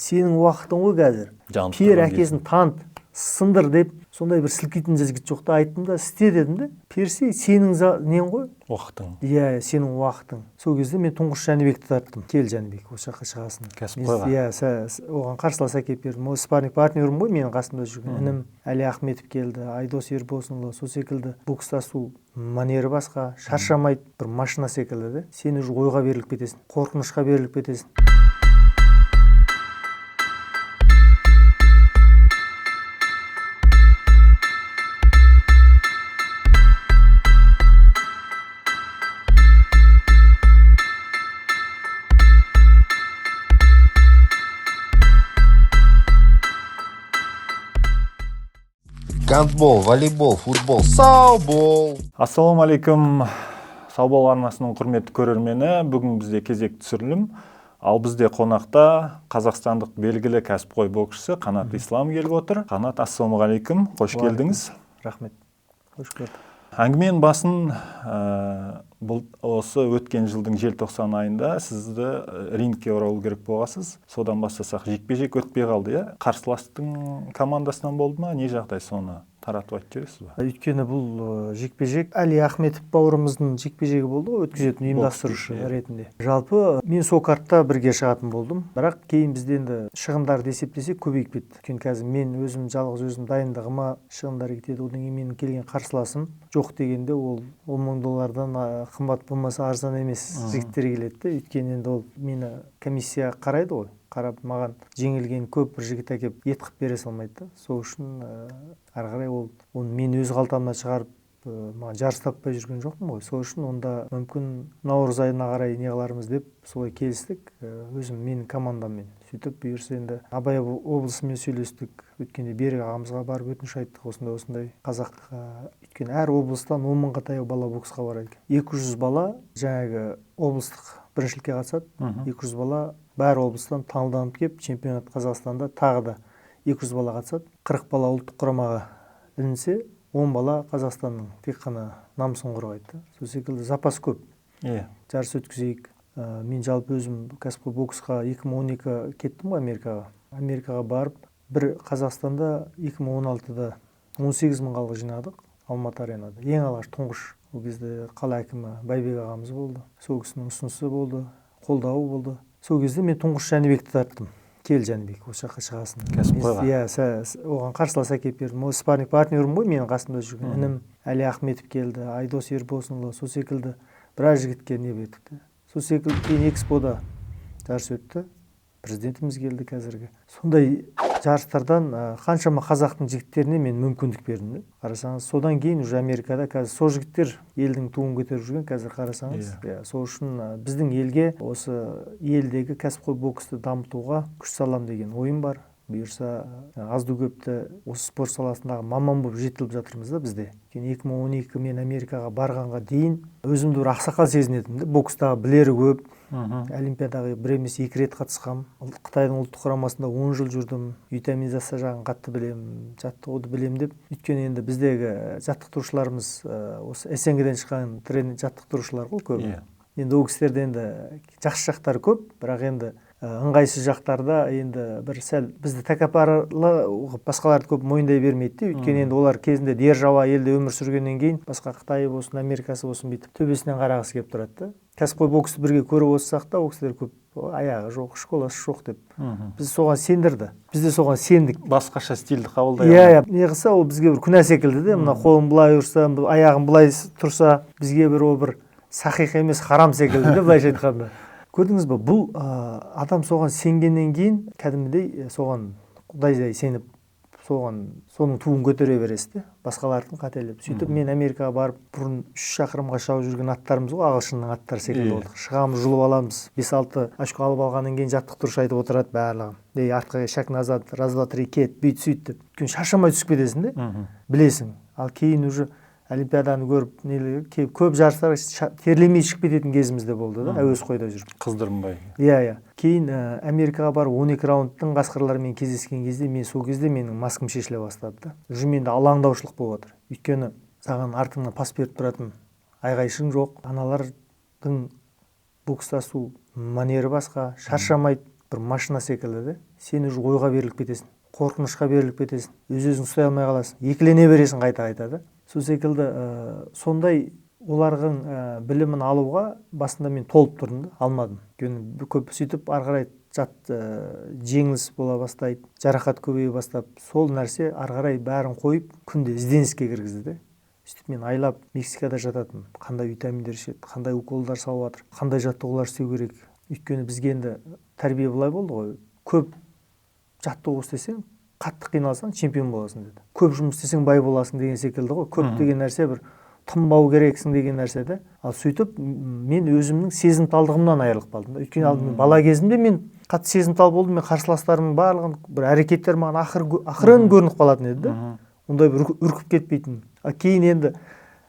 сенің уақытың ғой қазір. Пьер әкесін танып, сындыр деп, сондай бір сілкитін жігіт жоқ та, айттым да, істе дедім де. Перси, сенің нең ғой? Уақытың. Иә, сенің уақытың. Сол кезде мен тұңғыш Жәнібекті тарттым. Кел Жәнібек, осы жаққа шығасың. Кәсіпқойға. Иә, оған қарсылас әкеп бердім. Ол спарринг партнерім ғой, менің қасымда жүрген. Інім Әли Ахметов келді, Айдос Ербосынұлы, сол секілді бокстасу манері басқа, шаршамайды, бір машина секілді де. Сен уже ойға беріліп кетесің, қорқынышқа беріліп кетесің. Гандбол, волейбол, футбол, саубол. Ассалаумағалейкум, саубол арнасының құрметті көрермені. Бүгін бізде кезек түсірілім. Ал бізде қонақта қазақстандық белгілі кәсіпқой боксшы Қанат Ислам келіп отыр. Қанат, ассалаумағалейкум, қош келдіңіз. Рахмет, қош көрдік. Әңгіменің басын осы өткен жылдың желтоқсан айында сізді рингке оралу керек болғасыз. Содан бастасақ, жекпе-жек өтпей қалды, иә? Қарсыластың командасынан болды ма? Не жағдай, соны таратып айтып жібересіз ба? Өйткені бұл жекпе-жек Әли Ахметов бауырымыздың жекпе-жегі болды ғой, өткізетін ұйымдастырушы ретінде. Жалпы мен сол картта бірге шығатын болдым. Бірақ кейін бізде енді шығындарды есептесек көбейіп кетті. Өйткені қазір мен өзім жалғыз өзім дайындығыма шығындар кетеді. Одан кейін менің келген қарсыласым жоқ дегенде ол $10,000 қымбат болмаса арзан емес жігіттер келеді. Өйткені енді ол мені комиссия қарайды ғой. Қарап маған жеңілген көп бір жігіт әкеп ет қып бере салмайды. Сол үшін ары қарай оны мен өз қалтамнан шығарып маған жарыс таппай жүрген жоқпын ғой. Сол үшін онда мүмкін наурыз айына қарай не қылармыз деп солай келістік. Өзім менің командаммен. Сөйтіп бұйырса енді Абай облысымен сөйлестік. Өткенде Берік ағамызға барып өтініш айттық, осындай қазақ. Өйткені әр облыстан 10,000-ға таяу бала боксқа барады. 200 бала жаңағы облыстық біріншілікке қатысады. 200 бала бәр облыстан таңдалып келіп, чемпионат Қазақстанда тағы да 200 бала қатысады. 40 бала ұлттық құрамаға ілінсе, 10 бала Қазақстанның тек қана намысын қорғайды. Сол секілді запас көп. Жарыс өткізейік. Мен жалпы өзім кәсіпқой боксқа 2012 кеттім ғой Америкаға. Америкаға барып, бір Қазақстанда 2016-да 18,000 халық жинадық Алматы аренада. Ең алғаш тұңғыш. Ол кезде қала әкімі Байбек ағамыз болды. Сол кісінің ұсынысы болды, қолдауы болды. Сол кезде мен тұңғыш Жәнібекті тарттым. Кел Жәнібек, осы жаққа шығасың. Кәсіпқойға. Иә, оған қарсылас әкеп бердім. Ол спарринг партнерім ғой, менің қасымда жүрген. Інім Әли Ахметов келді, Айдос Ербосынұлы, сол секілді біраз жігітке не бердік. Сол секілді кейін Экспода жарыс өтті. Президентіміз келді қазіргі. Сондай жарыстардан қаншама қазақтың жігіттеріне мен мүмкіндік бердім. Қарасаңыз, содан кейін уже Америкада қазір сол жігіттер елдің туын көтеріп жүрген, қазір қарасаңыз. Сол үшін біздің елге осы елдегі кәсіпқой боксты дамытуға күш салам деген ойым бар. Бұйырса азды-көпті осы спорт саласындағы маман болып жетіліп жатырмыз да бізде. 2012 мен Америкаға барғанға дейін өзімді бір ақсақал сезінетім. Бокстағы білері көп. Олимпиадаға бір емес 2 рет қатысқам. Қытайдың ұлттық құрамасында 10 жыл жүрдім. Витаминизация жағын қатты білемін, жаттығуды білемін деп. Өйткені енді біздегі жаттықтырушыларымыз осы СНГ-ден шыққан тренер жаттықтырушылар ғой көп. Енді ол кісілерде енді жақсы жақтары көп, бірақ енді ыңғайсыз жақтарда енді бір сәл бізді тәкаппарлы басқаларды көп мойындай бермейді. Өйткені енді олар кезінде держава елде өмір сүргеннен кейін басқа Қытай болсын, Америкасы болсын бүйтіп төбесінен қарағысы келіп тұрады. Кәсіпқой боксты бірге көріп отырсақ та, ол кісілер көп аяғы жоқ, школасы жоқ деп. Біз соған сендірді. Біз де соған сендік. Басқаша стильді қабылдай алмайды. Не қылса, ол бізге бір күнә секілді де. Мына қолым былай ұрса, аяғым былай тұрса, бізге бір сахих емес, харам секілді де, былайша айтқанда. Көрдіңіз бе, бұл адам соған сенгеннен кейін кәдімгідей соған құдайдай сеніп, соның туын көтере бересіз де, басқалардың қателеп. Сөйтіп мен Америкаға барып, бұрын 3 шақырымға шауып жүрген аттарымыз ғой, ағылшынның аттары секілді болдық. Шығамыз, жұлып аламыз, 5-6 очко алып алғаннан кейін жаттықтырушы айтып отырады барлығын. Артқа шаг назад, раз, два, три, кет, бүйт, сөйт деп. Өйткені шаршамай түсіп кетесің де, білесің. Ал кейін уже Олимпиаданы көріп, көп жарыстар терлемей шығып кететін кезімізде болды да, әуесқойда жүріп. Қыздырынбай. Иә. Кейін Америкаға барып 12 раундтың қасқырларымен кездескен кезде сол кезде менің маскам шешіле бастады да. Уже менде алаңдаушылық болып отыр. Өйткені саған артыңнан пас беріп тұратын айғайшың жоқ. Аналардың бокстасу манері басқа, шаршамайды, бір машина секілді де. сен уже ойға беріліп кетесің, қорқынышқа беріліп кетесің, өз-өзің ұстай алмай қаласың, екілене бересің қайта да. Сол секілді сондай олардың білімін алуға басында мен толып тұрдым да, алмадым. Өйткені көп сөйтіп ары қарай жеңіліс бола бастайды, жарақат көбейе бастап, сол нәрсе ары қарай бәрін қойып күнде ізденіске кіргізді де. Сөйтіп мен айлап Мексикада жататынмын, қандай витаминдер ішеді, қандай уколдар салып жатыр, қандай жаттығулар істеу керек. Өйткені бізге енді тәрбие былай болды ғой, көп жаттығу істесең, қатты қиналсаң чемпион боласың деді. Көп жұмыс істесең бай боласың деген секілді ғой. Көп деген нәрсе бір тынбау керексің деген нәрсе де. Ал сөйтіп мен өзімнің сезімталдығымнан айырылып қалдым. Өйткені алдымен бала кезімде мен қатты сезімтал болдым. Мен қарсыластарымның барлығын бір әрекеттер маған ақырын көрініп қалатын еді да. Ондай бір үркіп кетпейтін. Кейін енді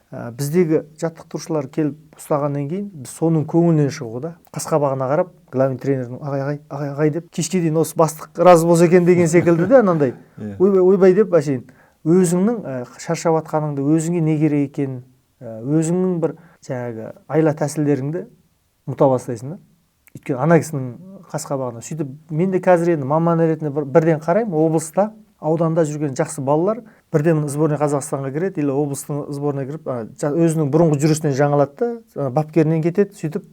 біздегі жаттықтырушылар келіп ұстағаннан кейін біз соның көңілінен шығу да. Қас-қабағына қарап, главный тренердің ағай деп кешке дейін осы бастық разы болса екен деген секілді де анандай. Ойбай деп әшейін өзіңнің шаршап жатқаныңды, өзіңе не керек екенін, өзіңнің бір жаңағы айла тәсілдеріңді ұмыта бастайсың да. Өйткені ана кісінің қас-қабағына. Сөйтіп мен де қазір енді маман ретінде бірден қараймын, облыста, ауданда жүрген жақсы балалар бірден сборная Қазақстанға кіреді, или облыстың сборная кіріп, өзінің бұрынғы жүрісінен жаңалады да, бапкерінен кетеді, сөйтіп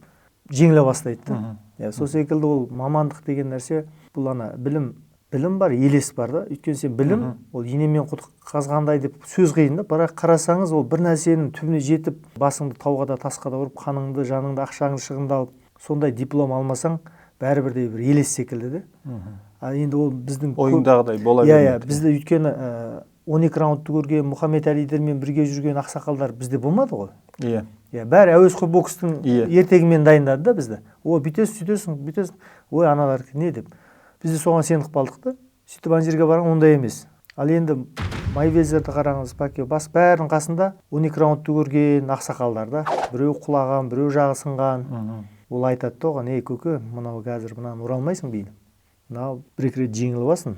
жеңіле бастайды да. Сол секілді ол мамандық деген нәрсе, бұл ана білім бар, елес бар да. Өйткені сен білім, ол инемен құдық қазғандай деп сөз қиын да, бірақ қарасаңыз ол бір нәрсенің түбіне жетіп, басыңды тауға да тасқа да ұрып, қаныңды, жаныңды, ақшаңды шығындалып, сондай диплом алмасаң, бәрібірде бір елес секілді де. Енді ол біздің ойыңдағыдай бола бермейді. Бізде өйткені 12 раундты көрген Мұхаммед Әлидермен бірге жүрген ақсақалдар бізде болмады ғой. Бәрі әуесқой бокстың ертегімен дайындады да бізді. Бүйтесің, сөйтесің, ой аналар не деп. Бізде соған сеніп қалдық та. Сөйтіп ана жерге барған ондай емес. Ал енді Майвезерді қараңыз, бас бәрінің қасында 12 раундты көрген ақсақалдар да. Біреу құлаған, біреу жағы сынған. Ол айтады да оған, көке, мынау қазір мынаны оралмайсың дейді. Мынау бір-екі рет жеңіліп алсын,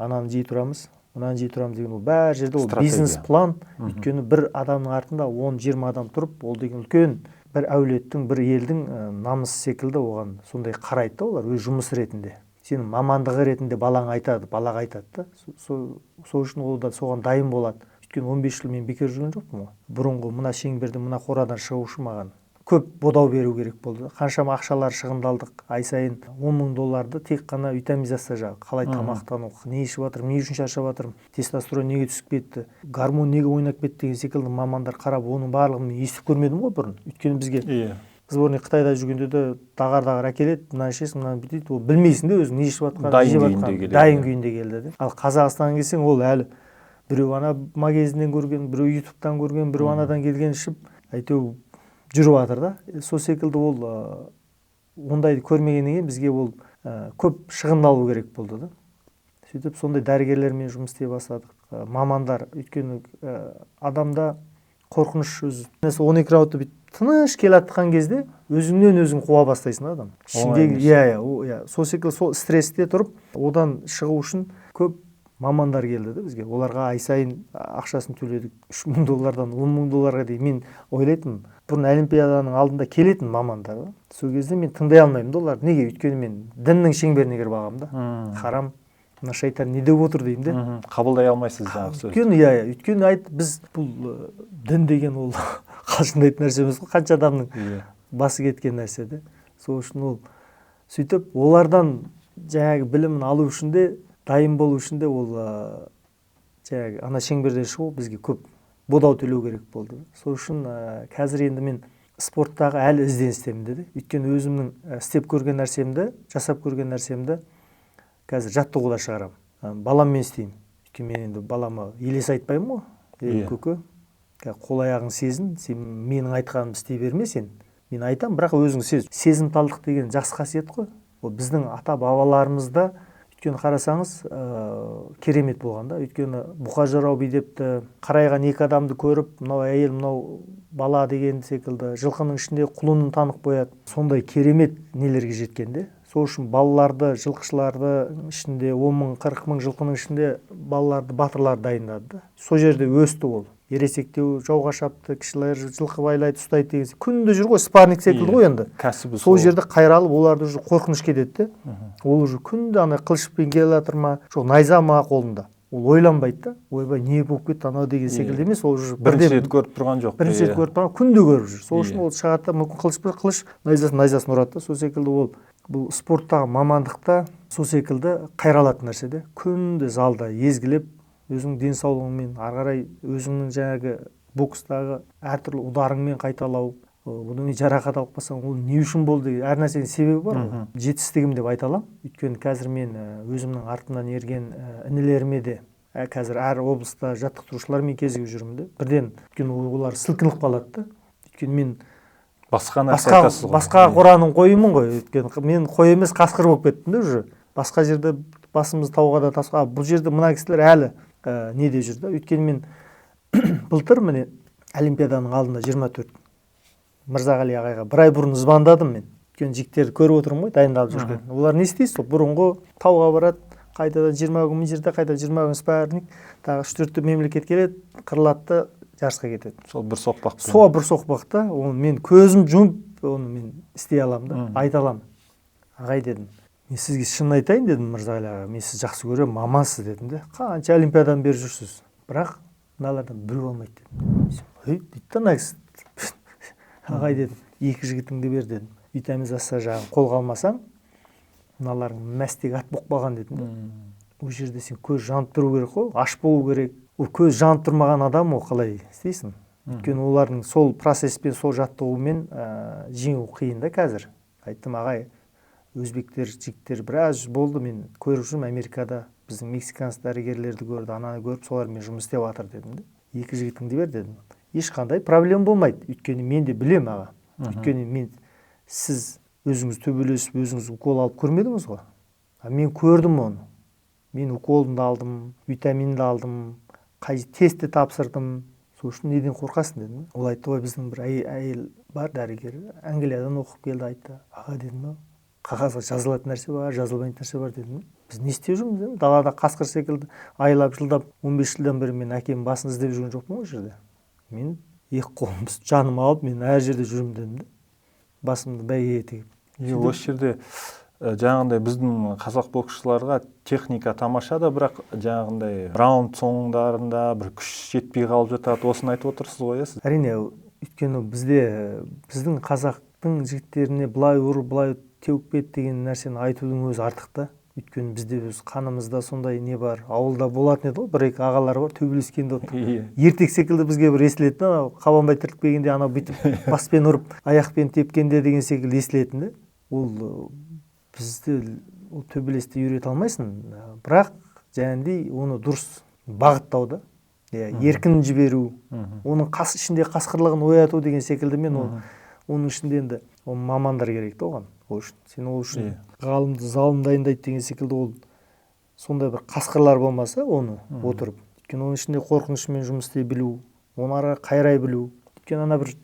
ананы жей тұрамыз, мынаны жей тұрамыз деген ол бәр жерде ол бизнес план. Өйткені бір адамның артында 10-20 адам тұрып, ол деген үлкен бір әулеттің, бір елдің намысы секілді оған сондай қарайды да олар өз жұмыс ретінде. Сенің мамандығы ретінде балаға айтады да. Сол үшін ол да соған дайын болады. Өйткені 15 жыл мен бекер жүрген жоқпын ғой. Бұрынғы мына шеңберден, мына қорадан шығу үшін маған көп бодау беру керек болды. Қаншама ақшалар шығындалдық, ай сайын $10,000 тек қана витаминизация жағы. Қалай тамақтану, не ішіп жатырмын, не үшін шаршап жатырмын, тестостерон неге түсіп кетті, гормон неге ойнап кетті деген секілді мамандар қарап, оның барлығын мен естіп көрмедім ғой бұрын. Өйткені бізге сборный Қытайда жүргенде де дағар әкеледі, мынаны ішесің, мынаны бүйтеді, ол білмейсің де өзің не ішіп жатқанын, дайын күйінде келді. Ал Қазақстанға келсең, ол әлі біреу ана магазиннен көрген, біреу ютубтан көрген, біреу анадан келген ішіп, әйтеу жүріп жатыр да. Сол секілді ол ондайды көрмегеннен кейін бізге ол көп шығындалу керек болды да. Сөйтіп сондай дәрігерлермен жұмыс істей бастадық. Мамандар, өйткені адамда қорқыныш өзі. 12 раундты тыныш келатқан кезде өзіңнен өзің қуа бастайсың да адам. Ішіндегі сол секілді сол стрессте тұрып, одан шығу үшін көп мамандар келді да бізге. Оларға ай сайын ақшасын төледік. $3,000-дан $10,000-ға дейін. Мен ойлайтынмын, бұрын олимпиаданың алдында келетін мамандар да. Сол кезде мен тыңдай алмаймын да олар. Неге? Өйткені мен діннің шеңберіне кіріп алғам да. Харам, мына шайтан не деп отыр деймін де. Қабылдай алмайсыз жаңағы сөз. Өйткені біз бұл дін деген ол қалжыңдайтын нәрсе емес қой. Қанша адамның басы кеткен нәрсе де. Сол үшін ол сөйтіп олардан жаңағы білімін алу үшін де, дайын болу үшін де ол жаңағы ана шеңберден шығу бізге көп бодау төлеу керек болды. Сол үшін қазір енді мен спорттағы әлі ізденістемін деді. Өйткені өзімнің істеп көрген нәрсемді, жасап көрген нәрсемді қазір жаттығуда шығарам. Баламмен істеймін. Өйткені мен енді балама елес айтпаймын ғой. Көке, қол аяғың сезін, сен менің айтқанымды істей берме сен. Мен айтам, бірақ өзің сез. Сезімталдық деген жақсы қасиет қой. Ол біздің ата бабаларымызда өйткені қарасаңыз керемет болған да. Өйткені бұқа жырау би депті, қарайған екі адамды көріп, мынау әйел, мынау бала деген секілді, жылқының ішінде құлынын танып қояды. Сондай керемет нелерге жеткен де. Сол үшін балаларды, жылқышыларды ішінде 10,000-40,000 жылқының ішінде балаларды, батырларды дайындады да. Сол жерде өсті ол. ересектеу, жауға шапты, кішілер жылқы байлайды, ұстайды деген күнде жүр ғой, спарринг секілді ғой енді. Кәсібі сол жерде қайралып, оларды уже қорқыныш кетеді де. Ол уже күнде ана қылышпен келе жатыр ма, жоқ найза ма қолында. Ол ойланбайды да. Ойбай, не болып кетті анау деген секілді емес, ол уже бірінші рет көріп тұрған жоқ. Бірінші рет көріп тұрған, күнде көріп жүр. Сол үшін ол шығады, мүмкін қылыш, найзасын ұрады да. Сол секілді ол бұл спорттағы мамандықта сол секілді қайралатын нәрсе де. Күнде залда езгілеп, өзіңнің денсаулығыңмен, ары қарай өзіңнің жаңағы бокстағы әртүрлі ударыңмен қайталау, бұдан жарақат алып қалсаң, ол не үшін болды деген әр нәрсенің себебі бар ғой. Жетістігім деп айта аламын. Өйткені қазір мен өзімнің артымнан ерген інілеріме де қазір әр облыста жаттықтырушылармен кезігіп жүрмін де. Бірден өйткені олар сілкініп қалады да. Өйткені мен басқа қораның қойымын ғой. Өйткені мен қой емес қасқыр болып кеттім де уже. Басқа жерде басымыз тауға да тасқа. Бұл жерде мына кісілер әлі неде жүр да. Өйткені мен былтыр міне Олимпиаданың алдында 24 Мырзағали ағайға бір ай бұрын звондадым мен. Өйткені жігіттерді көріп отырмын ғой, дайындалып жүрген. Олар не істейді сол? Бұрынғы тауға барады, қайтадан 20 күн жерде, қайта 20 күн спарринг, тағы 3-4 мемлекет келеді, қырылады, жарысқа кетеді. Сол бір соқпақ. Сол бір соқпақта, оны мен көзім жұмып, оны мен істей аламын да, айта аламын. Ағай дедім, мен сізге шын айтайын дедім Мырзағали аға, мен сізді жақсы көремін, мамансыз дедім де. Қанша олимпиададан бері жүрсіз, бірақ мыналардан біреу алмайды дедім. Дейді да найс. Ағай дедім, 2 жігітіңді бер дедім. Витаминизация жағын қолға алмасаң, мыналарың мәстек ат болып қалған дедім. Ол жерде сен көз жанып тұру керек қой, аш болу керек. Ол көз жанып тұрмаған адам ол қалай істейсің? Өйткені олардың сол процесспен, сол жаттығумен жеңу қиын да қазір. Айттым, ағай, өзбектер, жігіттер біраз болды, мен көріп жүрмін Америкада, біздің мексиканец дәрігерлерді көрді, ананы көріп, солармен жұмыс істеп жатыр дедім. 2 жігітіңді бер дедім. Ешқандай проблема болмайды. Өйткені мен де білем аға. Өйткені сіз өзіңіз төбелесіп, өзіңіз укол алып көрмедіңіз ғой. Мен көрдім оны. Мен уколымды алдым, витаминді алдым, тестті тапсырдым. Сол үшін неден қорқасың дедім. Ол айтты, ой, біздің бір әйел бар дәрігер, Англиядан оқып келді, айтты. Аға дедім, қағазға жазылатын нәрсе бар, жазылмайтын нәрсе бар дедім. Біз не істеп жүрміз дедім. Далада қасқыр секілді айлап жылдап 15 жылдан бері мен әкем басын іздеп жүрген жоқпын ғой жерде. Мен екі қолымды жаным алып, мен әр жерде жүрмін дедім. Басымды бәйгеге тегіп. Осы жерде жаңағындай біздің қазақ боксшыларға техника тамаша да, бірақ жаңағындай раунд соңдарында бір күш жетпей қалып жатады. Осыны айтып отырсыз ғой, сіз? Әрине, өйткені біздің қазақтың жігіттеріне былай ұр, былай теуіп кет деген нәрсені айтудың өзі артық та. Өйткені бізде өз қанымызда сондай не бар. Ауылда болатын еді ғой, бір-екі ағалар бар, төбелескенде ертек секілді бізге бір естілетін, анау қабанбай тіріліп келгенде анау бүйтіп баспен ұрып, аяқпен тепкенде деген секілді естілетін де. Ол бізді ол төбелесті үйрете алмайсың, бірақ жаңағындай оны дұрыс бағыттауда, еркін жіберу, оның ішінде қасқырлығын ояту деген секілді мен оның ішінде енді мамандар керек те оған. Сен ол үшін ғалымды залым дайындайды деген секілді ол сондай бір қасқырлар болмаса оны отырып. Өйткені оның ішінде қорқынышымен жұмыс істей білу, оны ара қайрай білу. Өйткені ана бір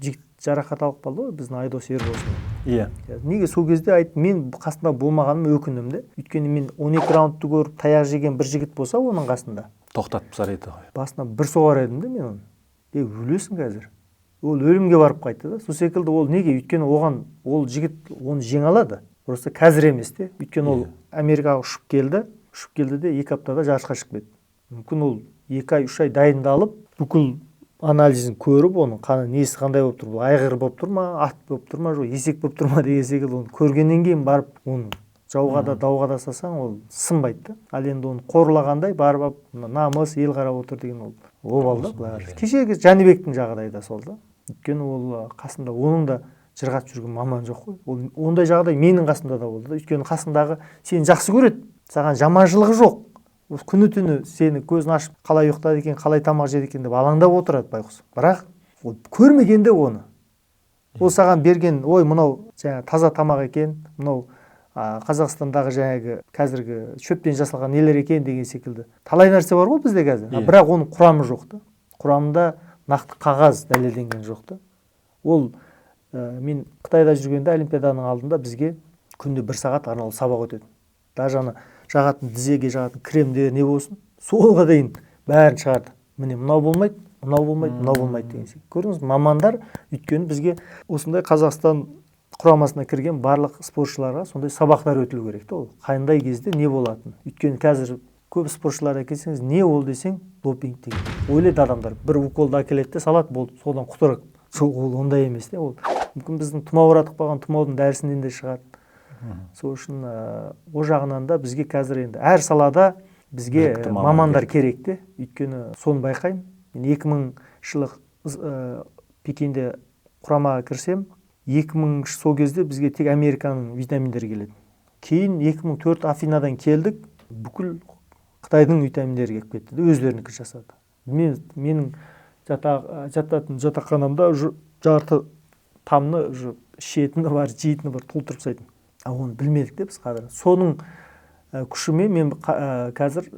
жігіт жарақат алып қалды ғой, біздің Айдос Ерболсын. Иә. Неге сол кезде айтты, мен қасында болмағаным өкіндім де. Өйткені мен 12 раундты көріп таяқ жеген бір жігіт болса оның қасында тоқтатып тастар еді ғой. Басына бір соғар едім де мен оны. Өлесің қазір. Ол өлімге барып қайтты да. Сол секілді ол неге? Өйткені ол жігіт оны жеңе алады. Просто қазір емес те. Өйткені ол Америкаға ұшып келді де 2 аптада жарысқа шығып кетті. Мүмкін ол 2 ай, 3 ай дайындалып, бүкіл анализін көріп, оның қаны несі қандай болып тұр, бұл айғыр болып тұр ма, ат болып тұр ма, жоқ есек болып тұр ма деген секілді оны көргеннен кейін барып, оны жауға да дауға да салсаң, ол сынбайды. Ал енді оны қорлағандай барып, намыс, ел қарап отыр деген ол обал да. Кешегі Жәнібектің жағдайы да сол да. Өйткені ол қасында оның да жырғап жүрген маман жоқ қой. Ондай жағдай менің қасымда да болды. Өйткені қасындағы сені жақсы көреді, саған жаманшылығы жоқ. Күні түні сені көзін ашып, қалай ұйықтады екен, қалай тамақ жеді екен деп алаңдап отырады байқұс. Бірақ көрмегенде оны. Ол саған берген, ой, мынау жаңа таза тамақ екен, мынау Қазақстандағы жаңағы қазіргі шөптен жасалған нелер екен деген секілді. Талай нәрсе бар ғой бізде қазір. Бірақ оның құрамы жоқ та. Құрамында нақты қағаз дәлелденген жоқ та. Ол мен Қытайда жүргенде Олимпиаданың алдында бізге күнде 1 сағат арнаулы сабақ өтеді. Даже ана жағатын тізеге жағатын кремде не болсын, солға дейін бәрін шығарды. міне мынау болмайды, мынау болмайды деген секілді. Көрдіңіз, мамандар өйткені бізге осындай Қазақстан құрамасына кірген барлық спортшыларға сондай сабақтар өтілу керек те, ол қандай кезде не болатын. Өйткені қазір көп спортшыларға келсеңіз, не ол десең, допинг деген. Ойлайды адамдар, бір уколды әкеледі де салады, болды, содан құтырып. Ол ондай емес те, ол мүмкін біздің тұмау ауратып қалған тұмаудың дәрісінен де шығады. Сол үшін о жағынан да бізге қазір енді әр салада бізге мамандар керек те. Өйткені соны байқаймын. Мен 2000 жылы Пекинде құрамаға кірсем, 2000 сол кезде бізге тек Американың витаминдері келеді. Кейін 2004 Афинадан келдік, бүкіл Қытайдың витаминдері келіп кетті, өздерінікі жасады. Менің жататын жатақханамда жарты тамны ішетіні бар, жейтіні бар, толтырып тастайтын. Оны білмедік те біз қадірін. Соның күшімен мен қазір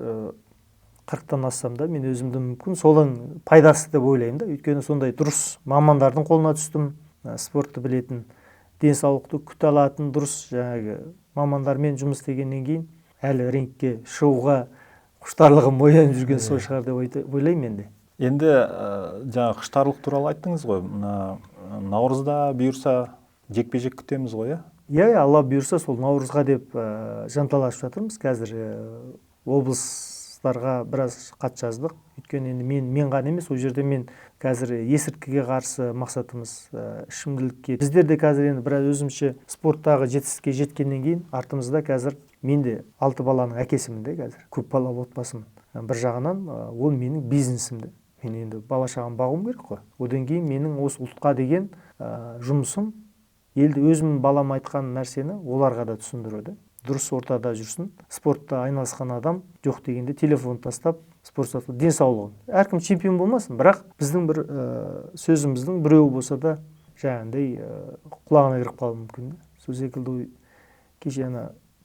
40-тан ассам да, мен өзімді мүмкін соның пайдасы деп ойлаймын да. Өйткені сондай дұрыс мамандардың қолына түстім, спортты білетін, денсаулықты күте алатын дұрыс жаңағы мамандармен жұмыс істегеннен кейін әлі рингке шығуға құштарлығым оянып жүрген сол шығар деп ойлаймын енді. Енді жаңа құштарлық туралы айттыңыз ғой. Наурызда бұйырса жекпе-жек күтеміз ғой, Иә, Алла бұйырса сол наурызға деп жанталасып жатырмыз. Қазір облыстарға біраз хат жаздық. Өйткені енді мен ғана емес, ол жерде мен қазір есірткіге қарсы мақсатымыз, ішімділікке. Біздер де қазір енді біраз өзімше спорттағы жетістікке жеткеннен кейін артымызда қазір мен де 6 баланың әкесімін де қазір. Көп балалы отбасымын. Бір жағынан ол менің бизнесімді. Мен енді бала шағам бағуым керек қой. Одан кейін менің осы ұлтқа деген жұмысым елді өзім балам айтқан нәрсені оларға да түсіндіруді. Дұрыс ортада жүрсін. Спортта айналысқан адам жоқ дегенде телефон тастап, спортта денсаулығын. Әркім чемпион болмасын, бірақ біздің бір сөзіміздің біреуі болса да жаңағындай құлағына кіріп қалуы мүмкін. Сол секілді кеше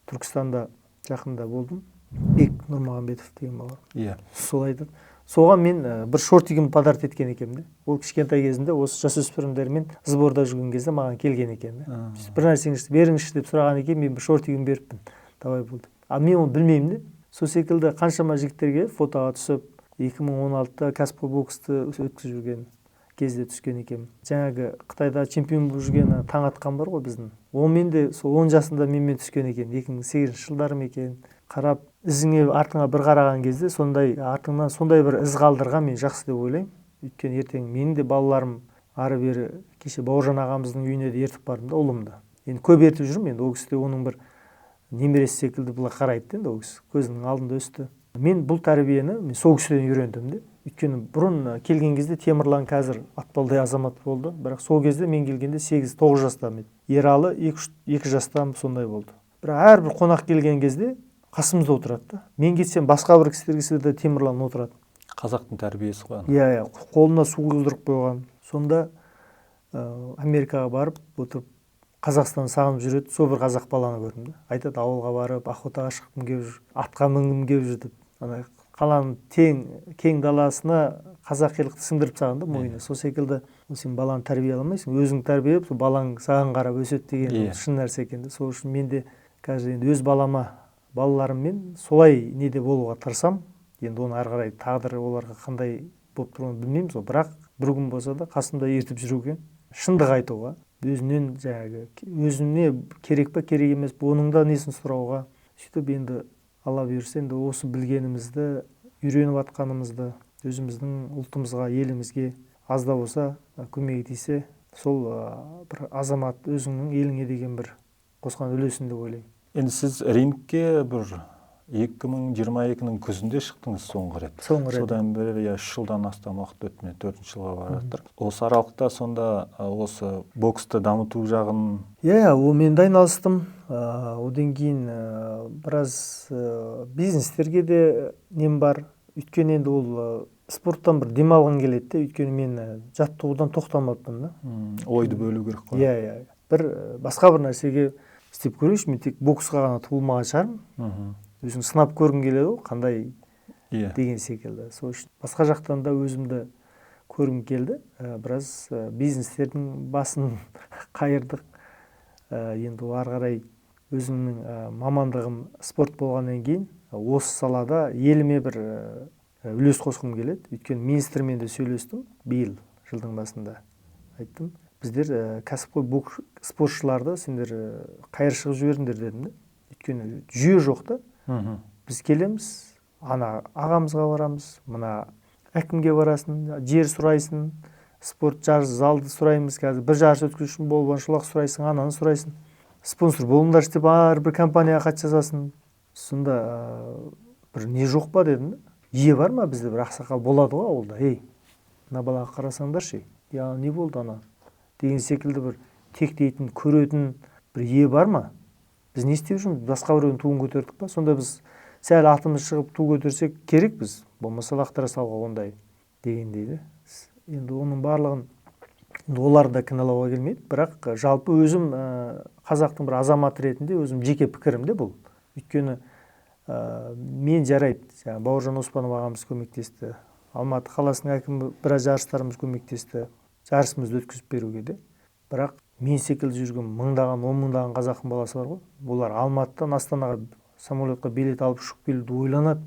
Түркістанда жақында болдым. Бек Нұрмағамбетов деген бала. Иә. Сол айтады. Соған мен бір шортигім подарит еткен екенмін. Ол кішкентай кезінде осы жасөспірімдермен сборда жүрген кезде маған келген екен. Бір нәрсеңізді беріңізші деп сұраған екен, мен бір шортигім беріппін. Давай болды. Мен оны білмеймін де. Сол секілді қаншама жігіттерге фотоға түсіп, 2016-та кәсіпқой боксты өткізіп жүрген кезде түскен екенмін. Жаңағы Қытайда чемпион болып жүрген таң атқан бар ғой біздің. Ол мен де сол 10 жасында менімен түскен екен. 2008 жылдарым екен. Қарап, ізіңе артыңа бір қараған кезде сондай артыңнан сондай бір із қалдырған мен жақсы деп ойлаймын. Өйткені ертең менің де балаларым ары бері кеше Бауыржан ағамыздың үйіне де ертіп бардым да, ұлымды. Енді көп ертіп жүрмін, енді ол кісі де оның бір немересі секілді былай қарайды енді ол кісі. Көзінің алдында өсті. Мен бұл тәрбиені мен сол кісіден үйрендім де. Өйткені бұрын келген кезде Темірлан қазір атпалдай азамат болды, бірақ сол кезде мен келгенде 8-9 жастамын еді. Ералы 2 жастам сондай болды. Бірақ әрбір қонақ келген кезде қасымызда отырады да. Мен кетсем басқа бір кісілер келсе де Темірлан отырады. Қазақтың тәрбиесі ғой. Иә, қолына су құйдырып қойған. Сонда Америкаға барып отырып Қазақстан сағынып жүреді. Сол бір қазақ баланы көрдім да. Айтады, ауылға барып охотаға шыққым келіп жүр, атқа мінгім келіп жүр деп. Қаланың кең даласына қазақилықты сіңдіріп тастаған да мойнына. Сол секілді сен баланы тәрбиеламайсың, өзің тәрбиелеп, сол балаң саған қарап өседі деген шын нәрсе екен де. Сол үшін мен де қазір енді өз балаларыммен солай неде болуға тырысам. Енді оны ары қарай тағдыры оларға қандай болып тұруын білмейміз, бірақ бір күн болса да қасымда ертіп жүруге, шындық айтуға, өзінен жаңағы өзіне керек па керек емес, оның да несін сұрауға. Сөйтіп енді Алла бұйырса енді осы білгенімізді, үйреніп атқанымызды өзіміздің ұлтымызға, елімізге аз да болса көмегі тисе, сол бір азамат өзіңнің еліңе деген бір қосқан үлесін деп ойлаймын. Енді сіз рингке бір 2022-нің күзінде шықтыңыз соңғы рет. Содан бері 3 жылдан астам уақыт өтті, 4-ші жылға бара жатыр. Осы аралықта сонда осы боксты дамыту жағын... Мен де айналыстым. Одан кейін біраз бизнестерге де нем бар. Өйткені енді ол спорттан бір демалғым келеді. Өйткені мен жаттығудан тоқтамаппын да. Ойды бөлу керек қой. Бір басқа бір нәрсеге істеп көрейінші, мен тек боксқа ғана туылмаған шығармын. Өзің сынап көргім келеді, қандай деген секілді. Сол үшін басқа жақтан да өзімді көргім келді. Біраз бизнестердің басын қайырдық. Енді ары қарай өзімнің мамандығым спорт болғаннан кейін осы салада еліме бір үлес қосқым келеді. Өйткені министрмен де сөйлестім биыл жылдың басында. Айттым, біздер кәсіпқой бокс спортшыларды сендер қайыр шығып жіберіңдер дедім де. Өйткені жүйе жоқ та. Біз келеміз, ана ағамызға барамыз, мына әкімге барасың, жер сұрайсың, спорт жарыс залды сұраймыз, қазір бір жарыс өткізу үшін болған шолақ сұрайсың, ананы сұрайсың. Спонсор болыңдаршы деп бір компанияға хат жазасың. Сонда бір не жоқ па дедім де. Ие бар ма бізде бір ақсақал болады ғой ауылда. Мына балаға қарасаңдаршы, не болды ана деген секілді бір тектейтін, көретін бір ие бар ма? Біз не істеп жүрміз? Басқа біреудің туын көтердік па? Сонда біз сәл атымыз шығып ту көтерсек керек біз. Болмаса лақтыра салға ондай деген дейді. Енді оның барлығын оларды кінәлауға келмейді, бірақ жалпы өзім қазақтың бір азаматы ретінде өзім жеке пікірімде бұл. Өйткені мен жарайды, Бауыржан Оспанов ағамыз көмектесті, Алматы қаласының әкімі біраз жарыстарымыз көмектесті, жарысымызды өткізіп беруге де. Бірақ мен секілді жүрген мыңдаған, 10 мыңдаған қазақтың баласы бар ғой. Олар Алматыдан Астанаға самолетқа билет алып ұшып келуді ойланады.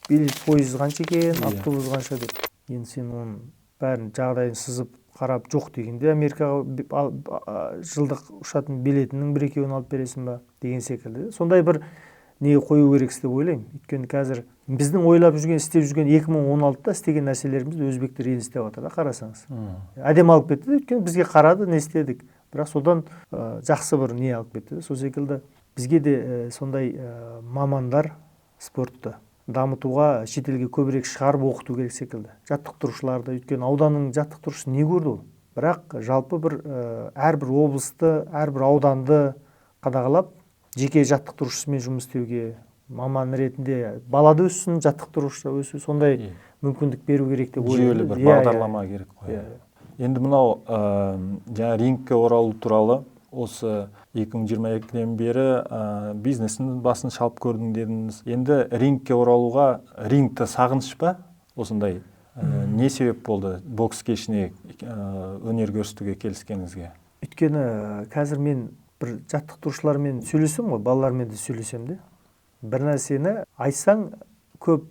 Билет пойыз қанша екен, автобус қанша деп. Енді сен оның бәрін жағдайын сызып қарап жоқ дегенде Америкаға жылдық ұшатын билетінің бір-екеуін алып бересің ба деген секілді. Сондай бір не қою керексіз деп ойлаймын. Өйткені қазір біздің ойлап жүрген, істеп жүрген 2016-да істеген нәрселерімізді өзбектер енді істеп жатыр да, қарасаңыз. Әдем алып кетті, өйткені бізге қарады, не істедік. Бірақ содан жақсы бір не алып кетті. Сол секілді бізге де сондай мамандар спортты дамытуға шетелге көбірек шығарып оқыту керек секілді. Жаттықтырушыларды, өйткені ауданның жаттықтырушысы не көрді ол? Бірақ жалпы бір әрбір облысты, әрбір ауданды қадағалап, жеке жаттықтырушысымен жұмыс істеуге, маман ретінде балада өссін, жаттықтырушы өсу, сондай мүмкіндік беру керек деп ойлаймын. Жүйелі бір бағдарлама керек қой. Енді мынау жаңа рингке оралу туралы осы 2022-ден бері бизнесінің басын шалып көрдің дедіңіз. Енді рингке оралуға рингті сағыныш па? Осындай не себеп болды бокс кешіне өнер көрсетуге келіскеніңізге? Өйткені қазір мен бір жаттықтырушылармен сөйлесем ғой, балалармен де сөйлесем де. Бір нәрсені айтсаң, көп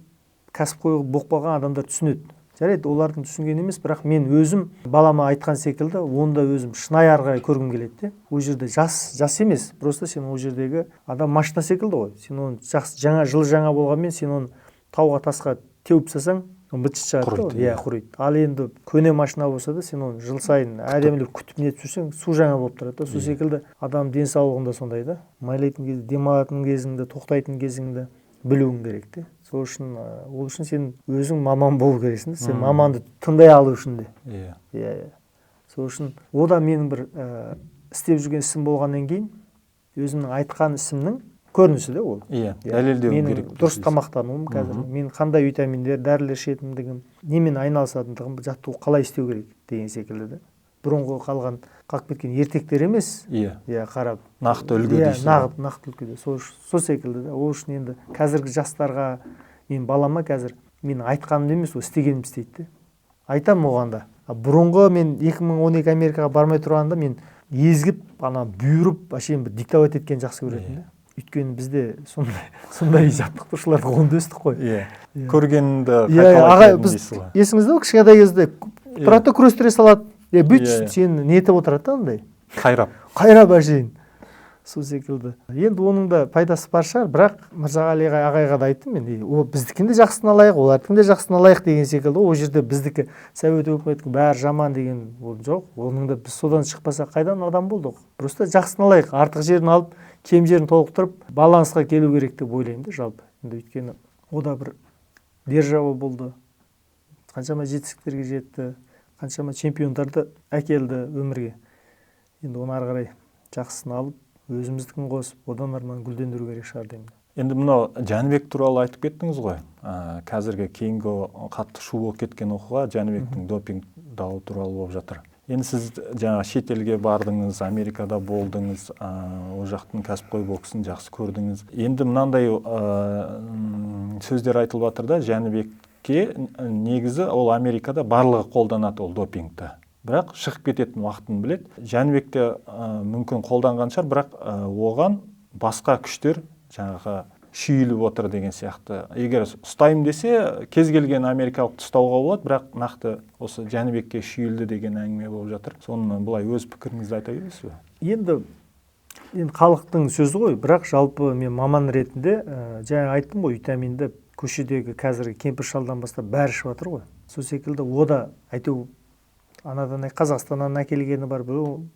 кәсіпқой боқпаған адамдар түсінеді. Жарайды, олардың түсінген емес, бірақ мен өзім балама айтқан секілді, онда өзім шынайы арғай көргім келеді де. Ол жерде жас емес, просто сен ол жердегі адам машина секілді ғой. Сен оны жылы жаңа болғанмен, сен оны тауға тасқа теуіп тастасаң, быт шығады, құриды. Ал енді көне машина болса да, сен оны жыл сайын әдемілеп күтіп нетіп жүрсең, су жаңа болып тұрады. Сол секілді адам денсаулығында сондай да. Майлайтын кезде, демалатын кезіңді, тоқтайтын кезіңді білуің керек те. Сол үшін ол үшін сен өзің маман болу керексің. Сен маманды тыңдай алу үшін де. Сол үшін ода менің бір істеп жүрген ісім болғаннан кейін өзімнің айтқан ісімнің көрінісі де ол. Дәлелдеу керек. Менің дұрыс тамақтануым қазір, мен қандай витаминдер, дәрілер ішетіндігім, немен айналысатындығым, жаттығу қалай істеу керек деген секілді де. Бұрынғы қалған қалып кеткен ертектер емес, қарап. Нақты үлгі дейсің. Нақты үлгі де. Сол секілді де. Ол үшін енді қазіргі жастарға, мен балама қазір, менің айтқаным емес, ол істегенім істейді де. Айтам оғанда. Бұрынғы мен 2012 Америкаға бармай тұрғанда мен езгіп, бүйіріп, әшейін бір диктовать еткен жақсы көретін де. Өйткені бізде сондай жаттықтырушылардың қолында өстік қой. Көргенді қайталайтын дейсіз ғой. Есіңізде ғой, кішкентай кезде тұрады күрестіре салады. Бүйтіп сені нетіп отырады да андай. Қайрап әшейін. Сол секілді. Енді оның да пайдасы бар шығар, бірақ Мырзағали ағайға да айттым мен, біздікін де жақсысын алайық, олардікін де жақсысын алайық деген секілді. Ол жерде біздікі Совет өкіметтің бәрі жаман деген ол жоқ. Оның да біз содан шықпаса қайдан адам болдық. Просто жақсысын алайық, артық жерін алып, кем жерін толықтырып, балансқа келу керек деп ойлаймын да жалпы. Енді өйткені ода бір держава болды. Қаншама жетістіктерге жетті, қаншама чемпиондарды әкелді өмірге. Енді оны ары қарай жақсысын алып, өзіміздікін қосып, одан арман гүлдендіру керек шығар деймін. Енді мынау Жәнібек туралы айтып кеттіңіз ғой. Қазіргі кейінгі қатты шу болып кеткен оқиға Жәнібектің допинг дауы туралы болып жатыр. Енді сіз жаңа шетелге бардыңыз, Америкада болдыңыз, ол жақтың кәсіпқой боксын жақсы көрдіңіз. Енді мынандай сөздер айтылып жатыр да, Жәнібекке негізі ол Америкада барлығы қолданады ол допингті. Бірақ шығып кететін уақытын біледі. Жәнібекте мүмкін қолданған шығар, бірақ оған басқа күштер жаңағы шүйіліп отыр деген сияқты. Егер ұстаймын десе, кез келген америкалықты ұстауға болады, бірақ нақты осы Жәнібекке шүйілді деген әңгіме болып жатыр. Соны былай өз пікіріңізді айта бересіз бе? Енді халықтың сөзі ғой, бірақ жалпы мен маман ретінде жаңа айттым ғой, витаминді көшедегі қазіргі кемпір шалдан бастап бәрі ішіп жатыр ғой. Сол секілді ода әйтеу анадан Қазақстаннан әкелгені бар,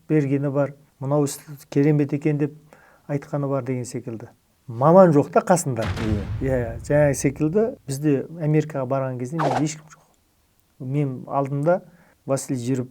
бергені бар, мынау керемет екен деп айтқаны бар деген секілді. Маман жоқ та қасында. Жаңа секілді бізде Америкаға барған кезде мен ешкім жоқ. Мен алдымда Василий Жиров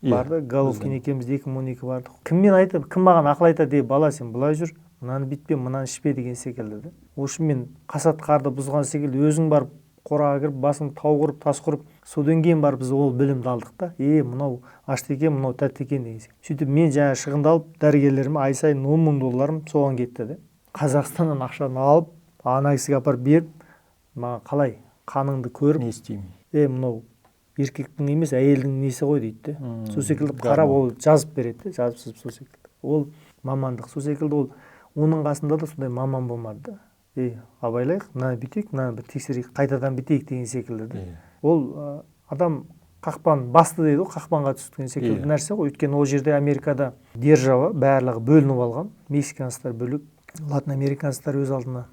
барды, Головкин екеуміз 2012 бардық. Кіммен айтып, кім маған ақыл айтады, деп бала сен былай жүр, мынаны битпе, мынаны ішпе деген секілді. Осы мен қасат қарды бұзған секілді өзің барып қораға кіріп, басың тау құрып, тас құрып, содан кейін барып біз ол білімді алдық та. Мынау ашты екен, мынау тәтті екен деген секілді. Сөйтіп мен жаңа шығындалып, дәрігерлеріме ай сайын $10,000 соған кетті де. Қазақстаннан ақшаны алып, ана кісіге апарып беріп, маған қалай қаныңды көріп, не істеймін? Мынау еркектің емес, әйелдің несі ғой дейді. Сол секілді қарап ол жазып береді, жазып сол секілді. Ол мамандық. Сол секілді ол оның қасында да сондай маман болмады. Абайлайық, мынаны бүйтейік, мынаны бір тексерейік, қайтадан бүйтейік деген секілді. Ол адам қақпан басты дейді, қақпанға түскен секілді нәрсе ғой. Өйткені ол жерде Америкада держава барлығы бөлініп алған. Мексиканстар бөлек, латын американстар өз алдына,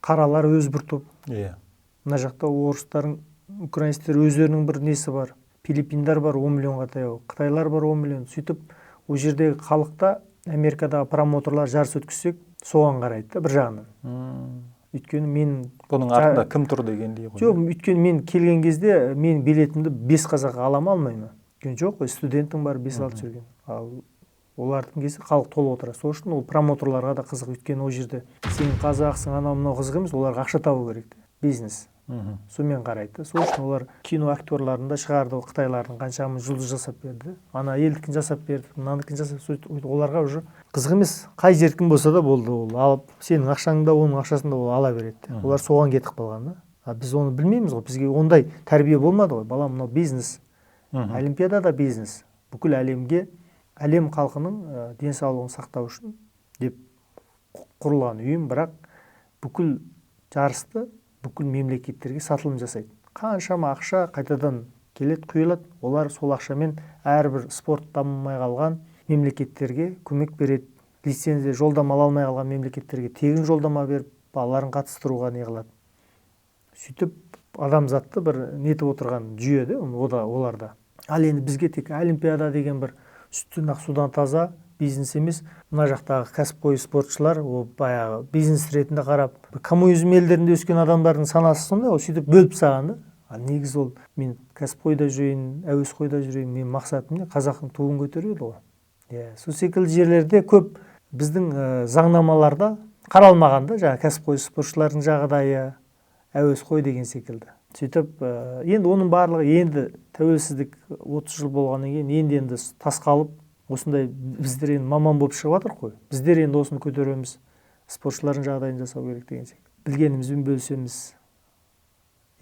қаралар өз бір топ. Мына жақта орыстардың, украинстер өздерінің бір несі бар. Филиппиндар бар 10 миллионға таяу, қытайлар бар 10 миллион. Сөйтіп ол жердегі халықта Америкадағы промоутерлар жарыс өткізсек, соған қарайды бір жағынан. Өйткені мен бұның артында кім тұр дегендей ғой. Жоқ, өйткені мен келген кезде мен билетімді 5 қазаққа алмаймын. Өйткені жоқ қой, студенттің бар 5 алып жүрген. Ал олардың кезде халық толып отырады. Сол үшін ол промоутерларға да қызық. Өйткені ол жерде сен қазақсың, анау мынау қызық емес, оларға ақша табу керек. Бизнес. Сонымен қарайды. Сол үшін олар кино актерларын да шығарды, қытайлардың қаншама жұлдыз жасап берді. Ана елдікін жасап берді, мынаныкін жасап, оларға уже қызық емес. Қай жеркін болса да болды, ол алып, сенің ақшаңда, оның ақшасында ол ала береді. Олар соған кетіп қалған да. Біз оны білмейміз ғой. Бізге ондай тәрбие болмады ғой. Балам, мынау бизнес. Олимпиадада бизнес. Бүкіл әлемге, әлем халқының денсаулығын сақтау үшін деп құрылған ұйым, бірақ бүкіл жарысты бүкіл мемлекеттерге сатылым жасайды. Қаншама ақша қайтадан келеді, құйылады. Олар сол ақшамен әрбір спорт дамымай қалған мемлекеттерге көмек береді. Лицензия жолдама ала алмай қалған мемлекеттерге тегін жолдама беріп, балаларын қатыстыруға не қылады. Сөйтіп адамзатты бір нетіп отырған жүйе де оларда. Ал енді бізге тек олимпиада деген бір сүттен ақ судан таза бизнес емес. Мына жақтағы кәсіпқой спортшылар ол баяғы бизнес ретінде қарап, коммунизм елдерінде өскен адамдардың санасы сондай, ол сөйтіп бөліп тастаған да. Негізі ол мен кәсіпқойда жүрейін, әуесқойда жүрейін, мен мақсатым не қазақтың туын көтеру еді ғой. Сол секілді жерлерде көп біздің заңнамаларда қаралмаған да, жаңағы кәсіпқой спортшылардың жағдайы, әуесқой деген секілді. Сөйтіп, енді оның барлығы енді тәуелсіздік 30 жыл болғаннан кейін енді тасқалып, осындай біздер енді маман болып шығып жатыр қой. Біздер енді осыны көтереміз, спортшылардың жағдайын жасау керек деген секілді. Білгенімізбен бөлісеміз.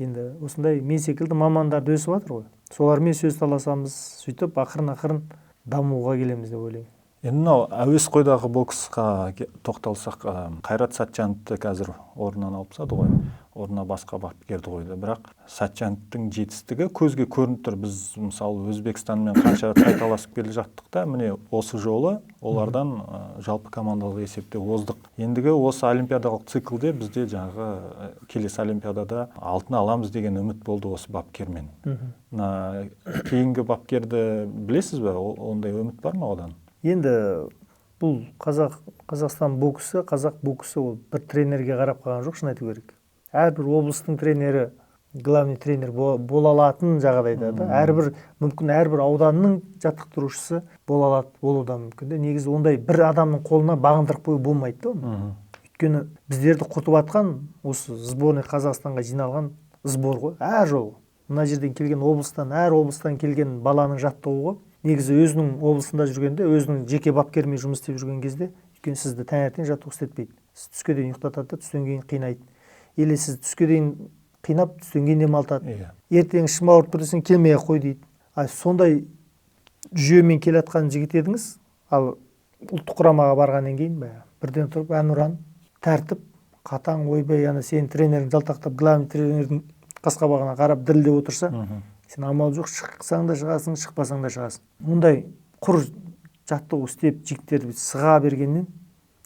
Енді осындай мен секілді мамандарды өсіп жатыр ғой. Солармен сөз таласамыз, сөйтіп ақырын дамуға келеміз деп ойлаймын. Енді мынау әуесқойдағы боксқа тоқталсақ, Қайрат Сәтжановты қазір орнынан алып тастады ғой. Орнына басқа бапкерді қойды. Бірақ Сәтжановтың жетістігі көзге көрініп тұр. Біз мысалы Өзбекстанмен қанша тайталасып келе жаттық та, міне осы жолы олардан жалпы командалық есепте оздық. Ендігі осы олимпиадалық циклде бізде жаңағы келесі олимпиадада алтын аламыз деген үміт болды осы бапкермен. Кейінгі бапкерді білесіз бе? Ондай үміт бар ма одан? Енді бұл Қазақстан боксы, қазақ боксы ол бір тренерге қарап қалған жоқ, шын айту керек. Әрбір облыстың тренері, главный тренер бола алатын жағдайда да, мүмкін әрбір ауданның жаттықтырушысы болудан мүмкін. Негізі ондай бір адамның қолына бағындырып қою болмайды да. Өйткені біздерді құртып атқан осы сборный Қазақстанға жиналған сбор ғой, әр жол. Мына жерден келген әр облыстан келген баланың жаттығуы негізі өзінің облысында жүргенде, өзінің жеке бапкермен жұмыс істеп жүрген кезде, өйткені сізді таңертең жаттығу істетпейді. Сіз түске дейін ұйықтатады, түстен кейін қинайды. Или сіз түске дейін қинап, түстен кейін демалтады. Ертең ішім ауырып тұр десең, келмей-ақ қой дейді. Сондай жүйемен келатқан жігіт едіңіз, ал ұлттық құрамаға барғаннан кейін бірден тұрып әнұран, тәртіп, қатаң ойбай ана сенің тренерің жалтақтап главный тренердің қас-қабағына қарап дірілдеп отырса, сен амал жоқ, шықсаң да шығасың, шықпасаң да шығасың. Мұндай құр жаттығу істеп жігіттерді сыға бергеннен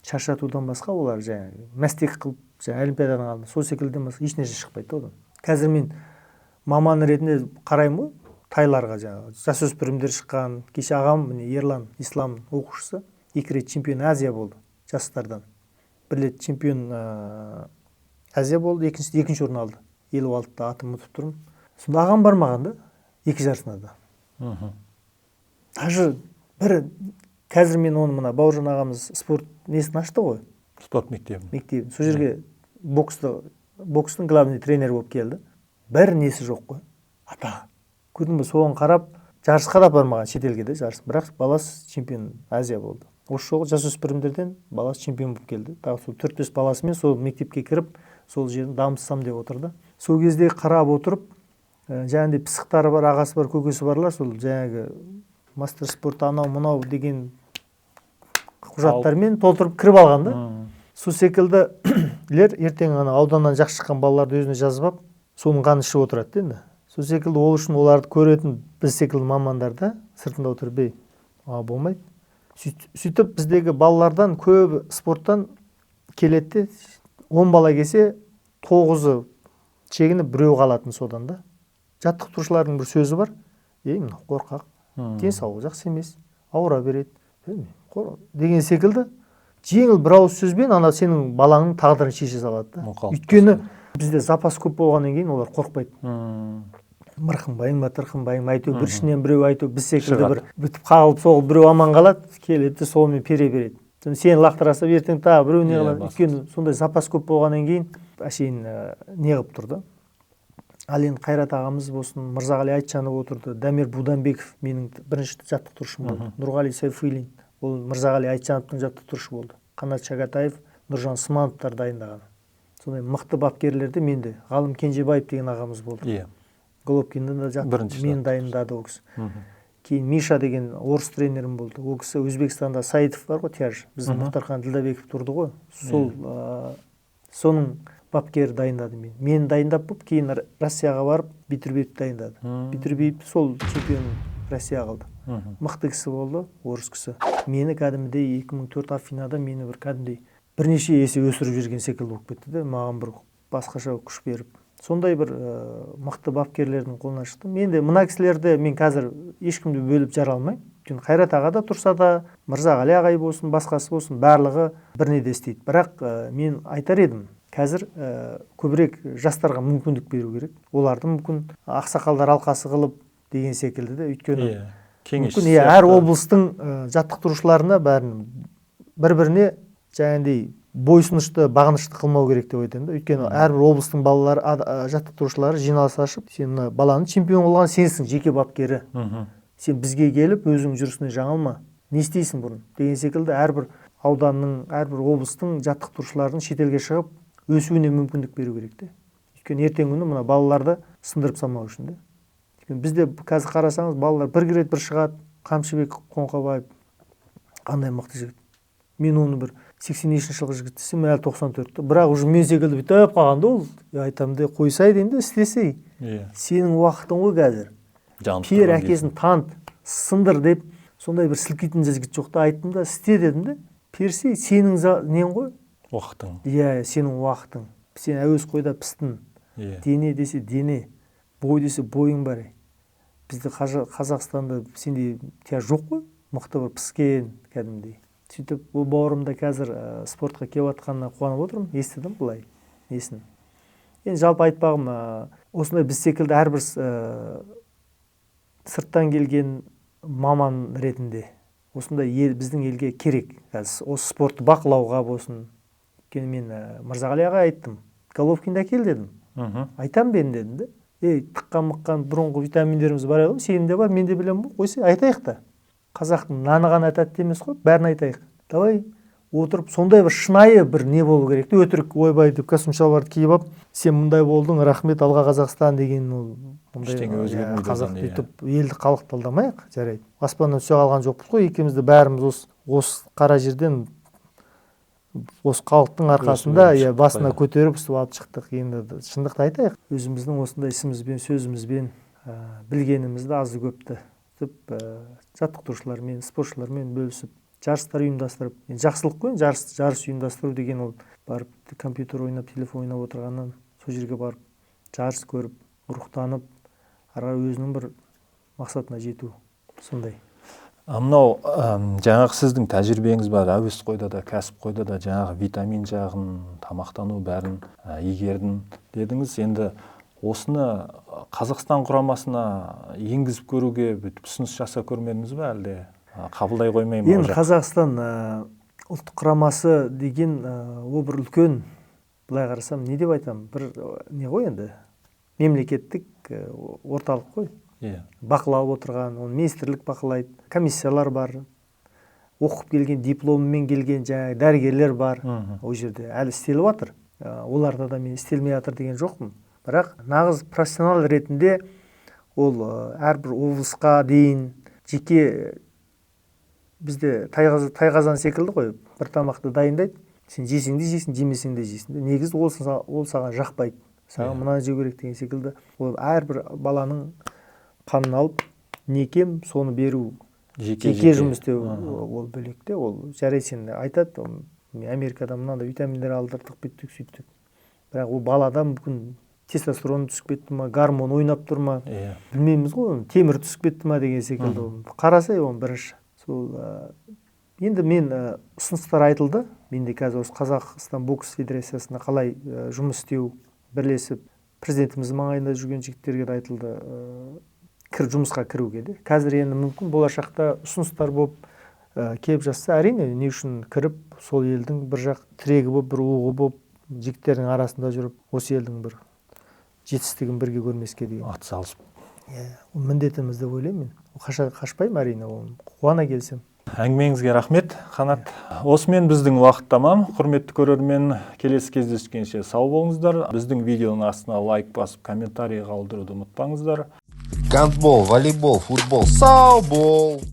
шаршатудан басқа олар жаңағы мәстек қылып жаңағы олимпиаданың алдында сол секілден басқа ешнәрсе шықпайды одан. Қазір мен маман ретінде қараймын ғой тайларға, жаңағы жасөспірімдер шыққан. Кеше ағам міне Ерлан Ислам оқушысы 2 рет чемпион Азия болды жастардан. 1 рет чемпион Азия болды, екінші орын алды. 56-та атын ұмытып тұрмын. Сонда ағам бармаған да 2 жарысына да. Даже бір қазір мен оны мына Бауыржан ағамыз спорт несін ашты ғой. Спорт мектебін. Сол жерге бокстың главный тренер болып келді. Бір несі жоқ қой. Ата. Көрдің бе, соған қарап жарысқа да бармаған шетелге де жарыс. Бірақ баласы чемпион Азия болды. Осы жолы жасөспірімдерден баласы чемпион болып келді. Тағы сол 4-5 баласымен сол мектепке кіріп, сол жерін дамытсам деп отырды. Сол кезде қарап отырып, жаңағыдай пысықтары бар, ағасы бар, көкесі барлар, сол жаңағы мастер спорт анау мынау деген құжаттармен толтырып кіріп алған да. Сол секілділер ертең ана ауданнан жақсы шыққан балаларды өзіне жазып алып, соның қанын ішіп отырады енді. Сол секілді ол үшін оларды көретін біз секілді мамандар да сыртында отырып болмайды. Сөйтіп біздегі балалардан көбі спорттан келеді, 10 бала келсе 9-ы шегініп біреу қалатын содан да. Жаттықтырушылардың бір сөзі бар. Мына қорқақ, денсаулығы жақсы емес, ауыра береді деген секілді жеңіл бір ауыз сөзбен ана сенің балаңның тағдырын шеше салады да. Өйткені бізде запас көп болғаннан кейін олар қорқпайды. Мырқынбайын ба, тырқынбайын ба, әйтеу бір ішінен біреу әйтеу біз секілді бір бітіп қағылып соғылып біреу аман қалады, келеді солмен пере береді. Сені лақтыраса ертең тағы біреу не қылады. Өйткені сондай запас көп болғаннан кейін әшейін не қылып тұрды. Ал енді Қайрат ағамыз болсын, Мырзағали Айтжанов отырды, Дамир Буданбеков менің бірінші жаттықтырушым болды. Нұрғали Сайфуллин, ол Мырзағали Айтжановтың жаттықтырушы болды. Қанат Шагатаев, Нұржан Смановтар дайындаған. Сондай мықты бапкерлерді менде Ғалым Кенжебаев деген ағамыз болды. Головкинді да жаттықтырды, мен дайындады ол кісі. Кейін Миша деген орыс тренерім болды. Ол кісі Өзбекстанда Саидов бар ғой, тяж. Біздің Мұхтархан Ділдәбеков тұрды ғой. Соның бапкері дайындады мен. Мен дайындап болып, кейін Россияға барып, Битурбиев дайындады. Битурбиев сол чемпион Россия қалды. Мықты кісі болды, орыс кісі. Мені кәдімгідей 2004 Афинада мені бір кәдімгідей бірнеше есе өсіріп жүрген секілді болып кетті де, маған бір басқаша күш беріп. Сондай бір мықты бапкерлердің қолынан шықты. Мен де мына кісілерді мен қазір ешкімді бөліп жара алмаймын. Өйткені Қайрат аға да тұрса да, Мырзағали ағай болсын, басқасы болсын, барлығы бірнеде істейді. Бірақ мен айтар едім, қазір көбірек жастарға мүмкіндік беру керек. Оларды мүмкін ақсақалдар алқасы қылып деген секілді де. Өйткені мүмкін әр облыстың жаттықтырушыларына бәрін бір-біріне жаңағыдай бойсынышты, бағынышты қылмау керек деп айтамын да. Өйткені әрбір облыстың балалары, жаттықтырушылары жиналыс ашып, сен баланы чемпион болған сенсің, жеке бапкері. Сен бізге келіп өзің жүрісіне жаңылма. Не істейсің бұрын? Деген секілді әрбір ауданның, әрбір облыстың жаттықтырушылардың шетелге шығып өсуіне мүмкіндік беру керек те. Өйткені ертеңгі күні мына балаларды сындырып салмау үшін де. Өйткені бізде қазір қарасаңыз балалар бір кіреді, бір шығады. Қамшыбек Қоңқабаев қандай мықты жігіт. Мен оны бір 80-ші жылғы жігіт десем, әлі 94-ті. Бірақ уже мен секілді бүйтіп қалғанда ол, айтамын да қойсайды енді істесей. Сенің уақытың ғой қазір. Пер әкесін танып, сындыр деп, сондай бір сілкитін жігіт жоқ та, айттым да, істе дедім де. Персей сенің нең ғой? Уақытың. Сенің уақытың. Сен әуес қойда пістің. Дене десе дене, бой десе бойың бар. Бізді Қазақстанда сенде жоқ қой? Мықты бір піскен кәдімдей. Сөйтіп, бұл бауырымда қазір спортқа келіп атқанына қуанып отырмын, естідім бұлай, несін. Енді жалпы айтпағым, осындай біз секілді әрбір сырттан келген маман ретінде, осындай біздің елге керек. Осы спортты бақылауға болсын. Өйткені мен Мырзағали аға айттым, Головкинді әкел дедім. Айтам бен дедім де. Тыққан-мыққан бұрынғы витаминдеріміз бар еді, сенің де бар, мен де білем ғой, қойса айтайық та. Қазақтың наны ғана айтады емес қой, бәрін айтайық. Давай отырып, сондай бір шынайы бір не болу керек. Өтірік ойбай деп костюм шалбарды киіп алып, сен мұндай болдың, рахмет, алға Қазақстан деген қазақ бүйтіп елді халықты алдамайық, жарайды. Аспаннан түсе қалған жоқпыз ғой, екеумізді бәріміз осы қара жерден осы халықтың арқасында Өсіп иә басына шықтық, көтеріп ұстап алып шықтық. Енді шындықты айтайық, өзіміздің осындай ісімізбен, сөзімізбен білгенімізді азды көпті жаттықтырушылармен, спортшылармен бөлісіп, жарыстар ұйымдастырып, енді жақсылық қой, жарыс ұйымдастыру деген ол барып компьютер ойнап, телефон ойнап отырғаннан сол жерге барып жарыс көріп, рухтанып, ара өзінің бір мақсатына жету сондай. Мынау жаңағы сіздің тәжірибеңіз бар, әуесқойда да, кәсіпқойда да жаңағы витамин жағын, тамақтану бәрін игердім дедіңіз. Енді осыны Қазақстан құрамасына енгізіп көруге ұсыныс жасап көрмедіңіз бе, әлде қабылдай қоймай ма? Енді Қазақстан ұлттық құрамасы деген ол бір үлкен, былай қарасам, не деп айтам, бір не ғой енді, мемлекеттік орталық қой. Бақылап отырған, оны министрлік бақылайды, комиссиялар бар, оқып келген, дипломымен келген жаңағы дәрігерлер бар. Ол жерде әлі істеліп жатыр. Оларда да мен істелмей жатыр деген жоқпын. Бірақ нағыз профессионал ретінде ол әрбір облысқа дейін жеке бізде тайқазан секілді ғой, бір тамақты дайындайды. Сен жесең де жейсің, жемесең де жейсің. Негізі ол саған жақпайды. Саған мынаны жеу керек деген секілді. Ол әрбір баланың қанын алып, некем соны беру, жеке жұмыс істеу ол бөлекте. Ол жарай сен айтады, Америкада мынандай витаминдер алдырдық, бүттік, сөйттік. Бірақ ол балада мүмкін тестостерон түсіп кетті ма, гормон ойнап тұр ма, білмейміз ғой, темір түсіп кетті ма деген секілді. Қарасай оны бірінші. Енді мен ұсыныстар айтылды. Менде қазір осы Қазақстан бокс федерациясына қалай жұмыс істеу, бірлесіп, президентіміз маңайында жүрген жігіттерге де айтылды. Жұмысқа кіруге де. Қазір енді мүмкін болашақта ұсыныстар болып келіп жатса, әрине не үшін кіріп, сол елдің бір жақ тірегі болып, бір уғы болып, жігіттердің арасында жүріп, осы елдің бір жетістігін бірге көрмеске деген. Атсалысып. Ол міндетіміз деп ойлаймын мен. Қашпаймын әрине, ол қуана келсем. Әңгімеңізге рахмет, Қанат. Осымен біздің уақыт тамам. Құрметті көрермен, келесі кездескенше сау болыңыздар. Біздің видеоның астына лайк басып, комментарий қалдыруды ұмытпаңыздар. Гандбол, волейбол, футбол, сау бол!